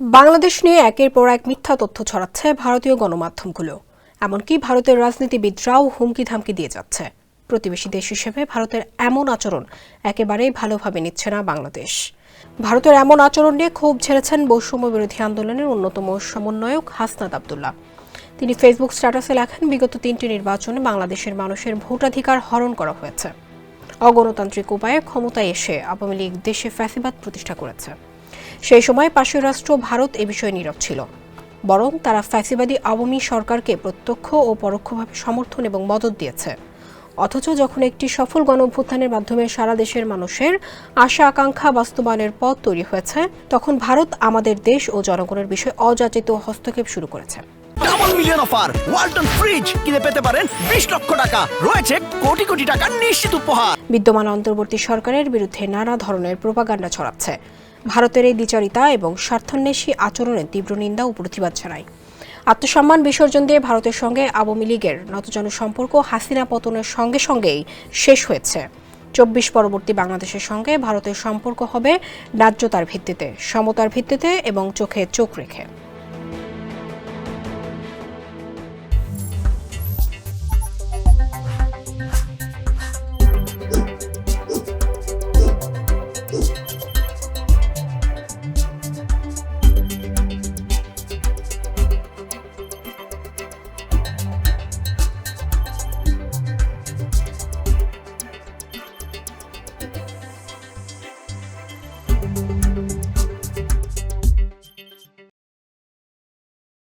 বাংলাদেশ নিয়ে একের পর এক মিথ্যা তথ্য ছড়াচ্ছে ভারতীয় গণমাধ্যমগুলো। এমনকি ভারতের রাজনীতিবিদরাও হুমকি ধামকি দিয়ে যাচ্ছে। প্রতিবেশী দেশ হিসেবে ভারতের এমন আচরণ একেবারেই ভালোভাবে নিচ্ছে না বাংলাদেশ। ভারতের এমন আচরণ নিয়ে ক্ষোভ ঝেড়েছেন বৈষম্য বিরোধী আন্দোলনের অন্যতম সমন্বয়ক হাসনাত আব্দুল্লাহ। তিনি ফেসবুক স্ট্যাটাসে লেখেন, বিগত 3টি নির্বাচনে বাংলাদেশের মানুষের ভোটাধিকার হরণ করা হয়েছে। অগণতান্ত্রিক উপায়ে ক্ষমতায় এসে আওয়ামী লীগ দেশে ফ্যাসিবাদ প্রতিষ্ঠা করেছে। সেই সময় পাশের রাষ্ট্র ভারত এ বিষয়ে নীরব ছিল, বরং তারা ফ্যাসিবাদী আওয়ামী সরকারকে প্রত্যক্ষ ও পরোক্ষভাবে সমর্থন এবং মদত দিয়েছে। অথচ যখন একটি সফল গণঅভ্যুত্থানের মাধ্যমে সারা দেশের মানুষের আশা আকাঙ্ক্ষা বাস্তবায়নের পথ তৈরি হয়েছে, তখন ভারত আমাদের দেশ ও জনগণের বিষয়ে অযাচিত হস্তক্ষেপ শুরু করেছে। Double million offer Walton fridge কিনে পেতে পারেন 20 লক্ষ টাকা, রয়েছে কোটি কোটি টাকার নিশ্চিত উপহার। বিদ্যমান অন্তর্বর্তী সরকারের বিরুদ্ধে নানা ধরনের প্রোপাগান্ডা ছড়াচ্ছে। ভারতের এই দ্বিচারিতা এবং স্বার্থান্বেষী আচরণের তীব্র নিন্দা ও প্রতিবাদ জানায়। আত্মসম্মান বিসর্জন দিয়ে ভারতের সঙ্গে আওয়ামী লীগের নতজানু সম্পর্ক হাসিনা পতনের সঙ্গে সঙ্গেই শেষ হয়েছে। 24 পরবর্তী বাংলাদেশের সঙ্গে ভারতের সম্পর্ক হবে ন্যায্যতার ভিত্তিতে, সমতার ভিত্তিতে এবং চোখে চোখ রেখে।